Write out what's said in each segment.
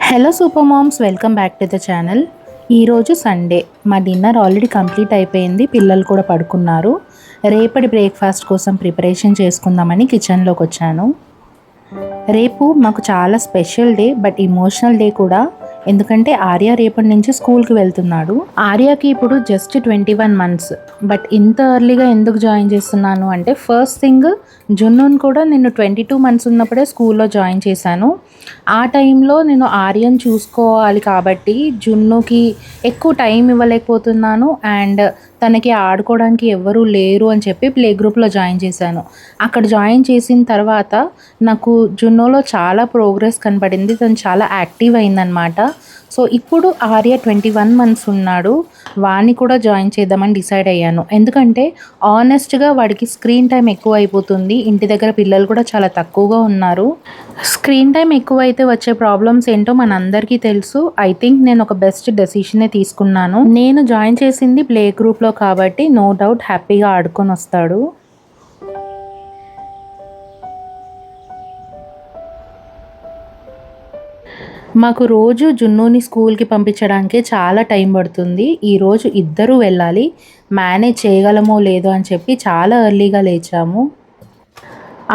Hello super moms, welcome back to the channel. ఈరోజు Sunday. మా dinner already complete అయిపోయింది. పిల్లలు కూడా పడుకున్నారు. రేపటి బ్రేక్ఫాస్ట్ కోసం ప్రిపరేషన్ చేసుకుందామని కిచెన్లోకి వచ్చాను. రేపు మాకు చాలా special day, but emotional day కూడా. ఎందుకంటే ఆర్య రేపటి నుంచి స్కూల్కి వెళ్తున్నాడు. ఆర్యకి ఇప్పుడు జస్ట్ 21 months. బట్ ఇంత ఎర్లీగా ఎందుకు జాయిన్ చేస్తున్నాను అంటే, ఫస్ట్ థింగ్, జున్నుని కూడా నేను 22 months ఉన్నప్పుడే స్కూల్లో జాయిన్ చేశాను. ఆ టైంలో నేను ఆర్యన్ చూసుకోవాలి కాబట్టి జున్నుకి ఎక్కువ టైం ఇవ్వలేకపోతున్నాను. అండ్ తనకి ఆడుకోవడానికి ఎవ్వరూ లేరు అని చెప్పి ప్లే గ్రూప్లో జాయిన్ చేశాను. అక్కడ జాయిన్ చేసిన తర్వాత నాకు జున్నులో చాలా ప్రోగ్రెస్ కనపడింది. తను చాలా యాక్టివ్ అయిందనమాట. సో ఇప్పుడు ఆర్య 21 months ఉన్నాడు. వాడిని కూడా జాయిన్ చేద్దామని డిసైడ్ అయ్యాను. ఎందుకంటే ఆనెస్ట్గా వాడికి స్క్రీన్ టైం ఎక్కువ అయిపోతుంది. ఇంటి దగ్గర పిల్లలు కూడా చాలా తక్కువగా ఉన్నారు. స్క్రీన్ టైం ఎక్కువైతే వచ్చే ప్రాబ్లమ్స్ ఏంటో మనందరికీ తెలుసు. ఐ థింక్ నేను ఒక బెస్ట్ డెసిషనే తీసుకున్నాను. నేను జాయిన్ చేసింది ప్లే గ్రూప్లో కాబట్టి నో డౌట్ హ్యాపీగా ఆడుకొని వస్తాడు. మాకు రోజు జున్నుని స్కూల్కి పంపించడానికి చాలా టైం పడుతుంది. ఈరోజు ఇద్దరూ వెళ్ళాలి. మేనేజ్ చేయగలమో లేదో అని చెప్పి చాలా ఎర్లీగా లేచాము.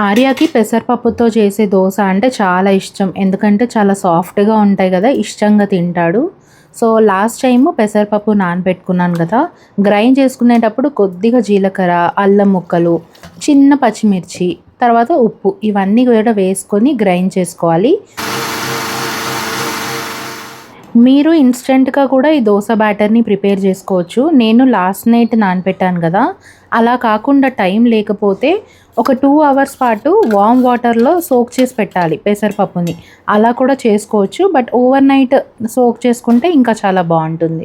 ఆర్యకి పెసరపప్పుతో చేసే దోశ అంటే చాలా ఇష్టం. ఎందుకంటే చాలా సాఫ్ట్గా ఉంటాయి కదా, ఇష్టంగా తింటాడు. సో లాస్ట్ టైము పెసరపప్పు నానబెట్టుకున్నాను కదా, గ్రైండ్ చేసుకునేటప్పుడు కొద్దిగా జీలకర్ర, అల్లం ముక్కలు, చిన్న పచ్చిమిర్చి, తర్వాత ఉప్పు, ఇవన్నీ కూడా వేసుకొని గ్రైండ్ చేసుకోవాలి. మీరు ఇన్స్టెంట్గా కూడా ఈ దోశ బ్యాటర్ని ప్రిపేర్ చేసుకోవచ్చు. నేను లాస్ట్ నైట్ నానబెట్టాను కదా, అలా కాకుండా టైం లేకపోతే ఒక 2 hours పాటు వామ్ వాటర్లో సోక్ చేసి పెట్టాలి పెసరపప్పుని. అలా కూడా చేసుకోవచ్చు, బట్ ఓవర్ నైట్ సోక్ చేసుకుంటే ఇంకా చాలా బాగుంటుంది.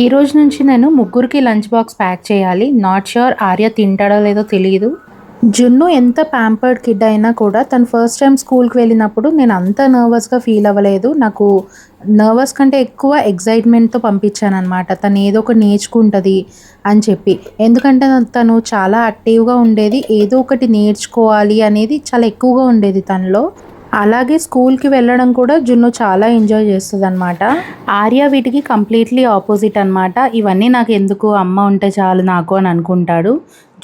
ఈ రోజు నుంచి నేను ముగ్గురికి లంచ్ బాక్స్ ప్యాక్ చేయాలి. నాట్ ష్యూర్ ఆర్య తింటాడో లేదో తెలియదు. జున్ను ఎంత ప్యాంపర్డ్ కిడ్ అయినా కూడా తను ఫస్ట్ టైం స్కూల్కి వెళ్ళినప్పుడు నేను అంత నర్వస్గా ఫీల్ అవ్వలేదు. నాకు నర్వస్ కంటే ఎక్కువ ఎగ్జైట్మెంట్తో పంపించాను అనమాట. తను ఏదో ఒకటి నేర్చుకుంటుంది అని చెప్పి. ఎందుకంటే తను చాలా యాక్టివ్గా ఉండేది. ఏదో ఒకటి నేర్చుకోవాలి అనేది చాలా ఎక్కువగా ఉండేది తనలో. అలాగే స్కూల్కి వెళ్ళడం కూడా జున్ను చాలా ఎంజాయ్ చేస్తుంది అనమాట. ఆర్య వీటికి కంప్లీట్లీ ఆపోజిట్ అనమాట. ఇవన్నీ నాకు ఎందుకు, అమ్మ ఉంటే చాలు నాకు అని అనుకుంటాడు.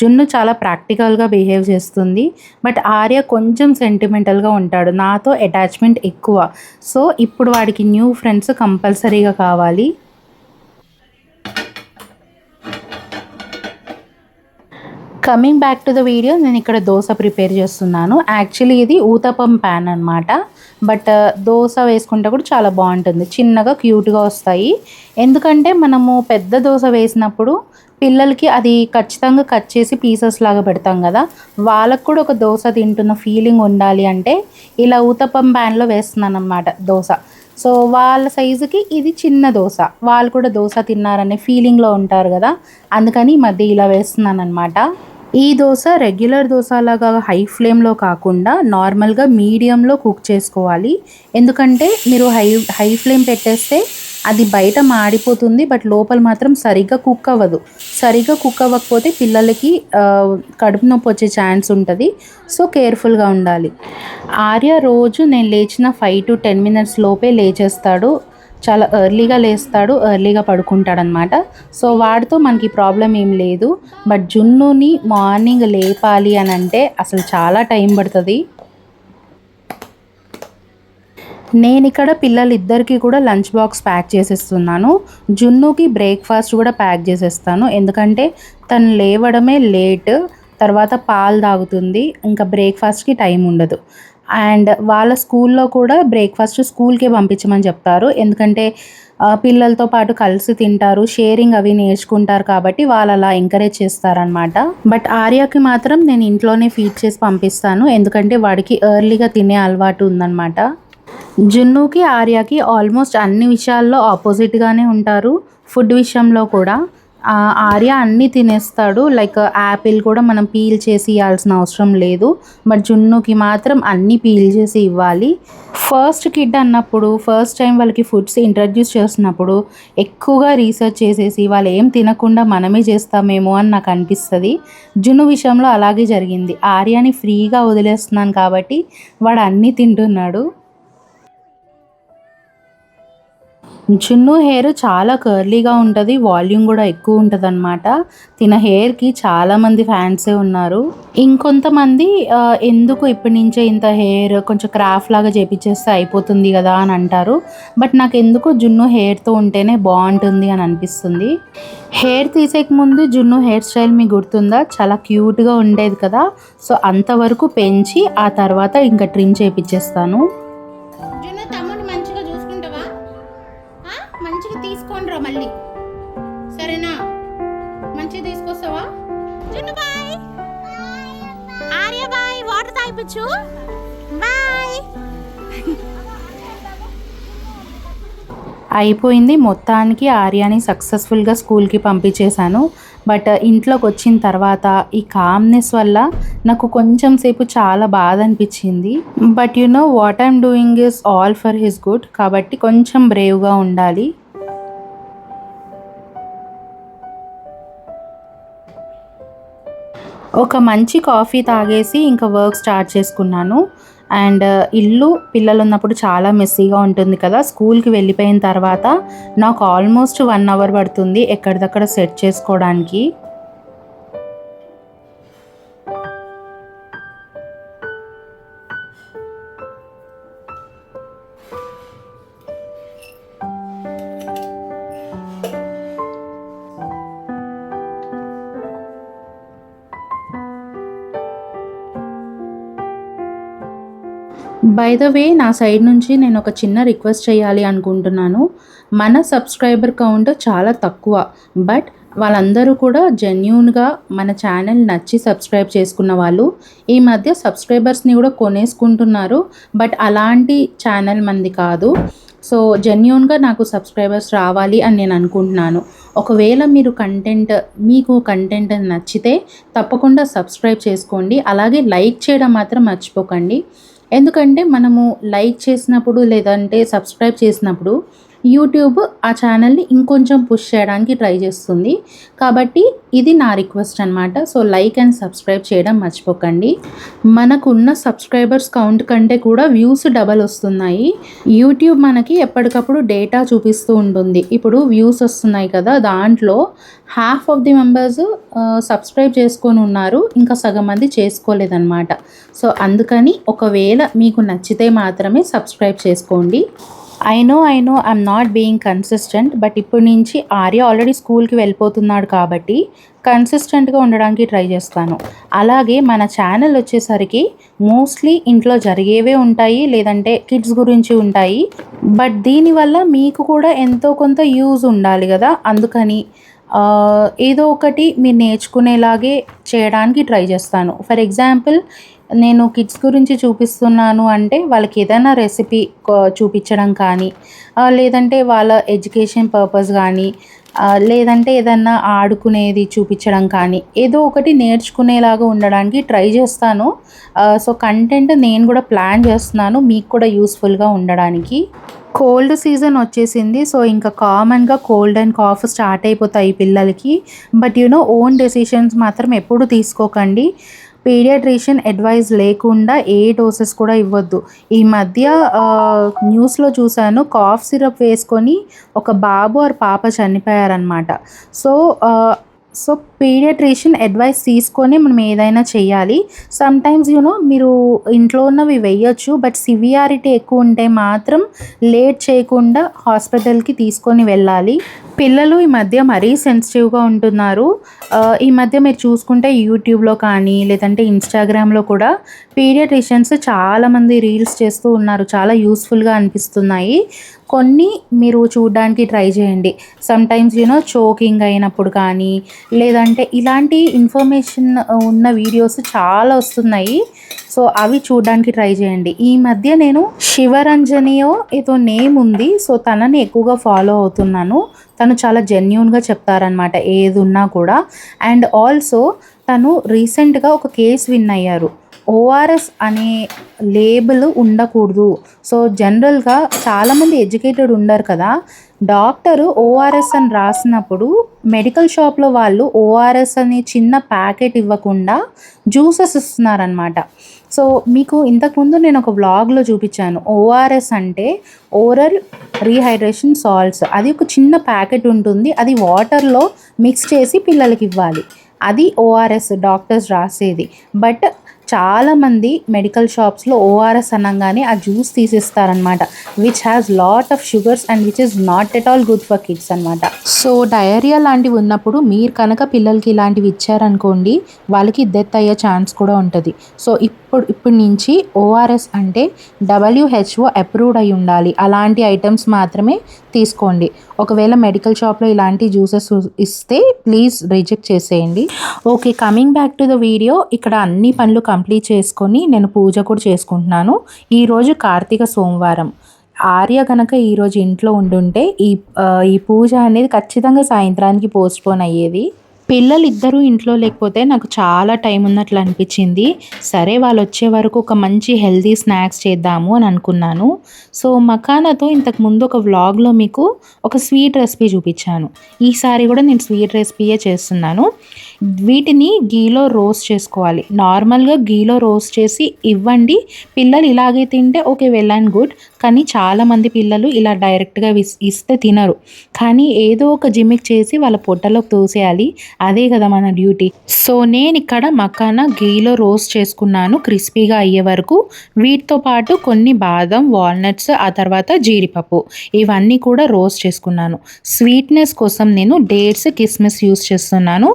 జున్ను చాలా ప్రాక్టికల్గా బిహేవ్ చేస్తుంది. బట్ ఆర్య కొంచెం సెంటిమెంటల్గా ఉంటాడు. నాతో అటాచ్మెంట్ ఎక్కువ. సో ఇప్పుడు వాడికి న్యూ ఫ్రెండ్స్ కంపల్సరీగా కావాలి. Coming back to the video, నేను ఇక్కడ దోశ ప్రిపేర్ చేస్తున్నాను. యాక్చువల్లీ ఇది ఊతప్పం ప్యాన్ అనమాట. బట్ దోశ వేసుకుంటే కూడా చాలా బాగుంటుంది. చిన్నగా క్యూట్గా వస్తాయి. ఎందుకంటే మనము పెద్ద దోశ వేసినప్పుడు పిల్లలకి అది ఖచ్చితంగా కట్ చేసి పీసెస్ లాగా పెడతాం కదా, వాళ్ళకు కూడా ఒక దోశ తింటున్న ఫీలింగ్ ఉండాలి అంటే ఇలా ఊతప్పం ప్యాన్లో వేస్తున్నాను అనమాట దోశ. సో వాళ్ళ సైజుకి ఇది చిన్న దోశ, వాళ్ళు కూడా దోశ తిన్నారనే ఫీలింగ్లో ఉంటారు కదా, అందుకని ఈ మధ్య ఇలా వేస్తున్నాను అనమాట. ఈ దోశ రెగ్యులర్ దోశలాగా హై ఫ్లేమ్లో కాకుండా నార్మల్గా మీడియంలో కుక్ చేసుకోవాలి. ఎందుకంటే మీరు హై ఫ్లేమ్ పెట్టేస్తే అది బయట మాడిపోతుంది, బట్ లోపల మాత్రం సరిగ్గా కుక్ అవ్వదు. సరిగ్గా కుక్ అవ్వకపోతే పిల్లలకి కడుపు నొప్పి వచ్చే ఛాన్స్ ఉంటుంది. సో కేర్ఫుల్గా ఉండాలి. ఆర్య రోజు నేను లేచిన 5 to 10 minutes లోపే లేచేస్తాడు. చాలా ఎర్లీగా లేస్తాడు, ఎర్లీగా పడుకుంటాడనమాట. సో వాడితో మనకి ప్రాబ్లం ఏం లేదు. బట్ జున్నుని మార్నింగ్ లేపాలి అని అంటే అసలు చాలా టైం పడుతుంది. నేను ఇక్కడ పిల్లలిద్దరికీ కూడా లంచ్ బాక్స్ ప్యాక్ చేసేస్తున్నాను. జున్నుకి బ్రేక్ఫాస్ట్ కూడా ప్యాక్ చేసేస్తాను. ఎందుకంటే తను లేవడమే లేట్, తర్వాత పాలు తాగుతుంది, ఇంకా బ్రేక్ఫాస్ట్కి టైం ఉండదు. అండ్ వాళ్ళ స్కూల్లో కూడా బ్రేక్ఫాస్ట్ స్కూల్కే పంపించమని చెప్తారు. ఎందుకంటే పిల్లలతో పాటు కలిసి తింటారు, షేరింగ్ అవి నేర్చుకుంటారు కాబట్టి వాళ్ళు అలా ఎంకరేజ్ చేస్తారనమాట. బట్ ఆర్యకి మాత్రం నేను ఇంట్లోనే ఫీడ్ చేసి పంపిస్తాను. ఎందుకంటే వాడికి ఎర్లీగా తినే అలవాటు ఉందన్నమాట. జున్నుకి ఆర్యకి ఆల్మోస్ట్ అన్ని విషయాల్లో ఆపోజిట్గానే ఉంటారు. ఫుడ్ విషయంలో కూడా ఆర్య అన్నీ తినేస్తాడు. లైక్ యాపిల్ కూడా మనం పీల్ చేసి ఇవ్వాల్సిన అవసరం లేదు. బట్ జున్నుకి మాత్రం అన్నీ పీల్ చేసి ఇవ్వాలి. ఫస్ట్ కిడ్ అన్నప్పుడు ఫస్ట్ టైం వాళ్ళకి ఫుడ్స్ ఇంట్రడ్యూస్ చేస్తున్నప్పుడు ఎక్కువగా రీసెర్చ్ చేసేసి వాళ్ళు ఏం తినకుండా మనమే చేస్తామేమో అని నాకు అనిపిస్తుంది. జున్ను విషయంలో అలాగే జరిగింది. ఆర్యాని ఫ్రీగా వదిలేస్తున్నాను కాబట్టి వాడు అన్నీ తింటున్నాడు. జున్ను హెయిర్ చాలా కర్లీగా ఉంటుంది, వాల్యూమ్ కూడా ఎక్కువ ఉంటుంది అనమాట. తిన హెయిర్కి చాలామంది ఫ్యాన్సే ఉన్నారు. ఇంకొంతమంది ఎందుకు ఇప్పటి నుంచే ఇంత హెయిర్ కొంచెం క్రాఫ్ట్ లాగా చేపించేస్తే అయిపోతుంది కదా అని అంటారు. బట్ నాకు ఎందుకు జున్ను హెయిర్తో ఉంటేనే బాగుంటుంది అని అనిపిస్తుంది. హెయిర్ తీసేక ముందు జున్ను హెయిర్ స్టైల్ మీకు గుర్తుందా? చాలా క్యూట్గా ఉండేది కదా. సో అంతవరకు పెంచి ఆ తర్వాత ఇంకా ట్రిమ్ చేపించేస్తాను. మంచిగా తీసుకోండిరా మళ్ళీ, సరేనా? మంచిగా తీసుకొస్తావా? జున్ను బాయ్, ఆర్య బాయ్, వాటర్ తాగిపించు బాయ్. అయిపోయింది మొత్తానికి. ఆర్యాని సక్సెస్ఫుల్గా స్కూల్కి పంపించేశాను. బట్ ఇంట్లోకి వచ్చిన తర్వాత ఈ కామ్నెస్ వల్ల నాకు కొంచెం సేపు చాలా బాధ అనిపించింది. But you know what I'm doing is all for his good, కాబట్టి కొంచెం బ్రేవ్గా ఉండాలి. ఒక మంచి కాఫీ తాగేసి ఇంకా వర్క్ స్టార్ట్ చేసుకున్నాను. అండ్ ఇల్లు పిల్లలు ఉన్నప్పుడు చాలా మెస్సీగా ఉంటుంది కదా. స్కూల్కి వెళ్ళిపోయిన తర్వాత నాకు ఆల్మోస్ట్ 1 అవర్ పడుతుంది ఎక్కడిదక్కడ సెట్ చేసుకోవడానికి. బై ద వే, నా సైడ్ నుంచి నేను ఒక చిన్న రిక్వెస్ట్ చేయాలి అనుకుంటున్నాను. మన సబ్స్క్రైబర్ కౌంట్ చాలా తక్కువ, బట్ వాళ్ళందరూ కూడా జెన్యూన్గా మన ఛానల్ నచ్చి సబ్స్క్రైబ్ చేసుకున్న వాళ్ళు. ఈ మధ్య సబ్స్క్రైబర్స్ని కూడా కొనేసుకుంటున్నారు, బట్ అలాంటి ఛానల్ మంది కాదు. సో జెన్యూన్గా నాకు సబ్స్క్రైబర్స్ రావాలి అని నేను అనుకుంటున్నాను. ఒకవేళ మీకు కంటెంట్ నచ్చితే తప్పకుండా సబ్స్క్రైబ్ చేసుకోండి. అలాగే లైక్ చేయడం మాత్రం మర్చిపోకండి. ఎందుకంటే మనము లైక్ చేసినప్పుడు లేదంటే సబ్స్క్రైబ్ చేసినప్పుడు యూట్యూబ్ ఆ ఛానల్ని ఇంకొంచెం పుష్ చేయడానికి ట్రై చేస్తుంది. కాబట్టి ఇది నా రిక్వెస్ట్ అనమాట. సో లైక్ అండ్ సబ్స్క్రైబ్ చేయడం మర్చిపోకండి. మనకున్న సబ్స్క్రైబర్స్ కౌంట్ కంటే కూడా వ్యూస్ డబల్ వస్తున్నాయి. యూట్యూబ్ మనకి ఎప్పటికప్పుడు డేటా చూపిస్తూ ఉంటుంది. ఇప్పుడు వ్యూస్ వస్తున్నాయి కదా, దాంట్లో half of the members subscribe చేసుకొని ఉన్నారు, ఇంకా సగం మంది చేసుకోలేదన్నమాట. సో అందుకని ఒకవేళ మీకు నచ్చితే మాత్రమే సబ్స్క్రైబ్ చేసుకోండి. I know I'm not being consistent, but ఇప్పటి నుంచి ఆర్య ఆల్రెడీ స్కూల్కి వెళ్ళిపోతున్నాడు కాబట్టి కన్సిస్టెంట్గా ఉండడానికి ట్రై చేస్తాను. అలాగే మన ఛానల్ వచ్చేసరికి మోస్ట్లీ ఇంట్లో జరిగేవే ఉంటాయి, లేదంటే కిడ్స్ గురించి ఉంటాయి. బట్ దీనివల్ల మీకు కూడా ఎంతో కొంత యూజ్ ఉండాలి కదా. అందుకని ఏదో ఒకటి మీరు నేర్చుకునేలాగే చేయడానికి ట్రై చేస్తాను. ఫర్ ఎగ్జాంపుల్, నేను కిడ్స్ గురించి చూపిస్తున్నాను అంటే వాళ్ళకి ఏదైనా రెసిపీ చూపించడం కానీ, లేదంటే వాళ్ళ ఎడ్యుకేషన్ పర్పస్ కానీ, లేదంటే ఏదన్నా ఆడుకునేది చూపించడం కానీ, ఏదో ఒకటి నేర్చుకునేలాగా ఉండడానికి ట్రై చేస్తాను. సో కంటెంట్ నేను కూడా ప్లాన్ చేస్తున్నాను మీకు కూడా యూస్ఫుల్గా ఉండడానికి. కోల్డ్ సీజన్ వచ్చేసింది. సో ఇంకా కామన్గా కోల్డ్ అండ్ కాఫ్ స్టార్ట్ అయిపోతాయి పిల్లలకి. బట్ ఓన్ డెసిషన్స్ మాత్రం ఎప్పుడు తీసుకోకండి. పీడియాట్రిషియన్ అడ్వైజ్ లేకుండా ఏ డోసెస్ కూడా ఇవ్వద్దు. ఈ మధ్య న్యూస్లో చూశాను, కాఫ్ సిరప్ వేసుకొని ఒక బాబు ఆర్ పాప చనిపోయారనమాట. సో పీడియాట్రిషియన్ అడ్వైస్ తీసుకొని మనం ఏదైనా చేయాలి. సమ్టైమ్స్ మీరు ఇంట్లో ఉన్నవి వేయచ్చు, బట్ సివియారిటీ ఎక్కువ ఉంటే మాత్రం లేట్ చేయకుండా హాస్పిటల్కి తీసుకొని వెళ్ళాలి. పిల్లలు ఈ మధ్య మరీ సెన్సిటివ్గా ఉంటున్నారు. ఈ మధ్య మీరు చూసుకుంటే యూట్యూబ్లో కానీ లేదంటే ఇన్స్టాగ్రామ్లో కూడా పీడియాట్రిషియన్స్ చాలామంది రీల్స్ చేస్తూ ఉన్నారు. చాలా యూస్ఫుల్గా అనిపిస్తున్నాయి. కొన్ని మీరు చూడడానికి ట్రై చేయండి. సమ్టైమ్స్ చోకింగ్ అయినప్పుడు కానీ, లేదంటే ఇలాంటి ఇన్ఫర్మేషన్ ఉన్న వీడియోస్ చాలా వస్తున్నాయి. సో అవి చూడడానికి ట్రై చేయండి. ఈ మధ్య నేను శివరంజనియో ఏదో నేమ్ ఉంది, సో తనని ఎక్కువగా ఫాలో అవుతున్నాను. తను చాలా జెన్యూన్గా చెప్తారనమాట ఏది ఉన్నా కూడా. అండ్ ఆల్సో తను రీసెంట్గా ఒక కేసు విన్ అయ్యారు. ఓఆర్ఎస్ అనే లేబుల్ ఉండకూడదు. సో జనరల్గా చాలామంది ఎడ్యుకేటెడ్ ఉండరు కదా, డాక్టరు ఓఆర్ఎస్ అని రాసినప్పుడు మెడికల్ షాప్లో వాళ్ళు ఓఆర్ఎస్ అనే చిన్న ప్యాకెట్ ఇవ్వకుండా జ్యూసెస్ ఇస్తున్నారనమాట. సో మీకు ఇంతకుముందు నేను ఒక వ్లాగ్లో చూపించాను. ఓఆర్ఎస్ అంటే ఓరల్ రీహైడ్రేషన్ సాల్ట్స్. అది ఒక చిన్న ప్యాకెట్ ఉంటుంది, అది వాటర్లో మిక్స్ చేసి పిల్లలకి ఇవ్వాలి. అది ఓఆర్ఎస్ డాక్టర్స్ రాసేది. బట్ చాలామంది మెడికల్ షాప్స్లో ఓఆర్ఎస్ అనగానే ఆ జ్యూస్ తీసిస్తారనమాట, which has lot of sugars and which is not at all good for kids అనమాట. సో డయేరియా లాంటివి ఉన్నప్పుడు మీరు కనుక పిల్లలకి ఇలాంటివి ఇచ్చారనుకోండి, వాళ్ళకి డెత్ అయ్యే ఛాన్స్ కూడా ఉంటుంది. సో ఇప్పటి నుంచి ఓఆర్ఎస్ అంటే WHO అప్రూవ్డ్ అయి ఉండాలి. అలాంటి ఐటమ్స్ మాత్రమే తీసుకోండి. ఒకవేళ మెడికల్ షాప్లో ఇలాంటి జ్యూసెస్ ఇస్తే ప్లీజ్ రిజెక్ట్ చేసేయండి. Okay, coming back to the video. ఇక్కడ అన్ని పనులు కంప్లీట్ చేసుకొని నేను పూజ కూడా చేసుకుంటున్నాను. ఈరోజు కార్తీక సోమవారం. ఆర్య కనుక ఈరోజు ఇంట్లో ఉండుంటే ఈ పూజ అనేది ఖచ్చితంగా సాయంత్రానికి పోస్ట్పోన్ అయ్యేది. పిల్లలు ఇద్దరూ ఇంట్లో లేకపోతే నాకు చాలా టైం ఉన్నట్లు అనిపించింది. సరే వాళ్ళు వచ్చే వరకు ఒక మంచి హెల్తీ స్నాక్స్ చేద్దాము అని అనుకున్నాను. సో మఖానాతో ఇంతకుముందు ఒక వ్లాగ్లో మీకు ఒక స్వీట్ రెసిపీ చూపించాను. ఈసారి కూడా నేను స్వీట్ రెసిపీయే చేస్తున్నాను. వీటిని గీలో రోస్ట్ చేసుకోవాలి. నార్మల్గా గీలో రోస్ట్ చేసి ఇవ్వండి. పిల్లలు ఇలాగే తింటే ఓకే, వెల్ అండ్ గుడ్. కానీ చాలామంది పిల్లలు ఇలా డైరెక్ట్గా ఇస్తే తినరు. కానీ ఏదో ఒక జిమిక్ చేసి వాళ్ళ పొట్టలోకి తోసేయాలి. అదే కదా మన డ్యూటీ. సో నేను ఇక్కడ మఖానా గీలో రోస్ట్ చేసుకున్నాను క్రిస్పీగా అయ్యే వరకు. వీటితో పాటు కొన్ని బాదం, వాల్నట్స్, ఆ తర్వాత జీడిపప్పు, ఇవన్నీ కూడా రోస్ట్ చేసుకున్నాను. స్వీట్నెస్ కోసం నేను డేట్స్, కిస్మిస్ యూస్ చేస్తున్నాను,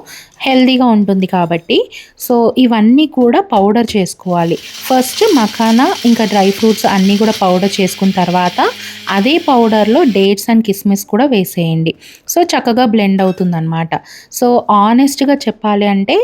హెల్దీగా ఉంటుంది కాబట్టి. సో ఇవన్నీ కూడా పౌడర్ చేసుకోవాలి. ఫస్ట్ మఖానా ఇంకా డ్రై ఫ్రూట్స్ అన్నీ కూడా పౌడర్ చేసుకున్న తర్వాత అదే పౌడర్లో డేట్స్ అండ్ కిస్మిస్ కూడా వేసేయండి. సో చక్కగా బ్లెండ్ అవుతుందన్నమాట. సో ఆనెస్ట్గా చెప్పాలి అంటే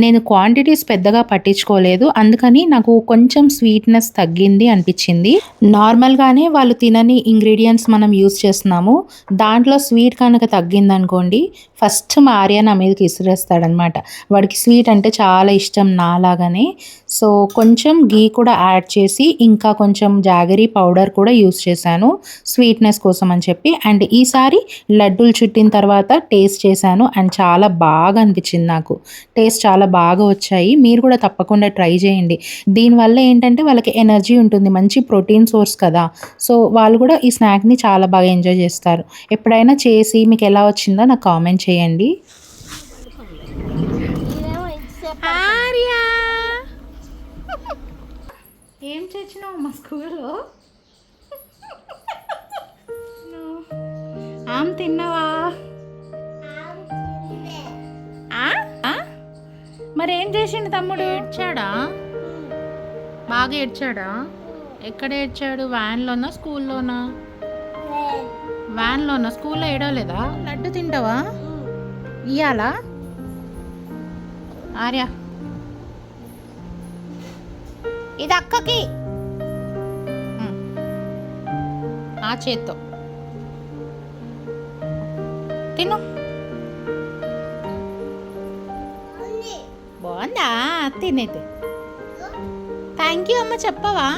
నేను క్వాంటిటీస్ పెద్దగా పట్టించుకోలేదు, అందుకని నాకు కొంచెం స్వీట్నెస్ తగ్గింది అనిపించింది. నార్మల్గానే వాళ్ళు తినని ఇంగ్రీడియంట్స్ మనం యూస్ చేస్తున్నాము, దాంట్లో స్వీట్ కనుక తగ్గిందనుకోండి ఫస్ట్ మా ఆర్య నా మీదకి ఇసిరేస్తాడనమాట. వాడికి స్వీట్ అంటే చాలా ఇష్టం నాలాగానే. సో కొంచెం గీ కూడా యాడ్ చేసి ఇంకా కొంచెం జాగరీ పౌడర్ కూడా యూస్ చేశాను స్వీట్నెస్ కోసం అని చెప్పి. అండ్ ఈసారి లడ్డూలు చుట్టిన తర్వాత టేస్ట్ చేశాను అండ్ చాలా బాగా అనిపించింది. నాకు టేస్ట్ చాలా బాగా వచ్చాయి. మీరు కూడా తప్పకుండా ట్రై చేయండి. దీనివల్ల ఏంటంటే వాళ్ళకి ఎనర్జీ ఉంటుంది, మంచి ప్రోటీన్ సోర్స్ కదా. సో వాళ్ళు కూడా ఈ స్నాక్ని చాలా బాగా ఎంజాయ్ చేస్తారు. ఎప్పుడైనా చేసి మీకు ఎలా వచ్చిందో నాకు కామెంట్ చేయండి. ఆర్యా, ఏం చేసినావు మా స్కూల్లో? ఆమె తిన్నావా? మరేం చేసిండు తమ్ముడు? ఏడ్చాడా? బాగా ఏడ్చాడా? ఎక్కడ ఏడ్చాడు? వ్యాన్లోనా స్కూల్లోనా? వ్యాన్లోనా? స్కూల్లో ఏడవలేదా? లడ్డు తింటావా? ఇయ్యాలా? ఆర్య, ఇది అక్కకి, ఆ చేత్తో తిను. బాగుందా? తినేది. థ్యాంక్ యూ అమ్మ చెప్పవా?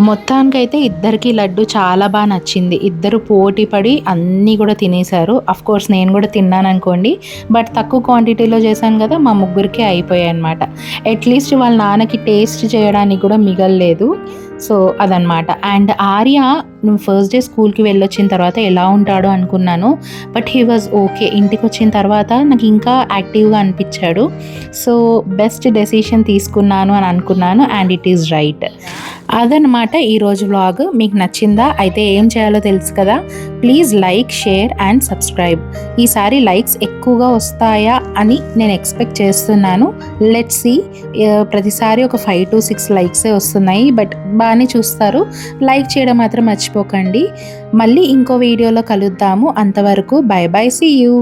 మొత్తానికైతే ఇద్దరికి లడ్డు చాలా బాగా నచ్చింది. ఇద్దరు పోటీ పడి అన్నీ కూడా తినేశారు. కోర్స్ నేను కూడా తిన్నాను అనుకోండి, బట్ తక్కువ క్వాంటిటీలో చేశాను కదా, మా ముగ్గురికి అయిపోయాయి అనమాట. అట్లీస్ట్ వాళ్ళ నాన్నకి టేస్ట్ చేయడానికి కూడా మిగలలేదు. సో అదనమాట. అండ్ ఆర్య ఫస్ట్ డే స్కూల్కి వెళ్ళొచ్చిన తర్వాత ఎలా ఉంటాడో అనుకున్నాను, బట్ హీ వాజ్ ఓకే. ఇంటికి వచ్చిన తర్వాత నాకు ఇంకా యాక్టివ్గా అనిపించాడు. సో బెస్ట్ డెసిషన్ తీసుకున్నాను అని అనుకున్నాను అండ్ ఇట్ ఈజ్ రైట్. అదనమాట ఈరోజు వ్లాగ్. మీకు నచ్చిందా? అయితే ఏం చేయాలో తెలుసు కదా, please like, share and subscribe. ఈసారి లైక్స్ ఎక్కువగా వస్తాయా అని నేను ఎక్స్పెక్ట్ చేస్తున్నాను. Let's see. ప్రతిసారి ఒక 5 to 6 లైక్సే వస్తున్నాయి, బట్ బాగానే చూస్తారు. లైక్ చేయడం మాత్రం మర్చిపోకండి. మళ్ళీ ఇంకో వీడియోలో కలుద్దాము. అంతవరకు బై బై, సీ యూ.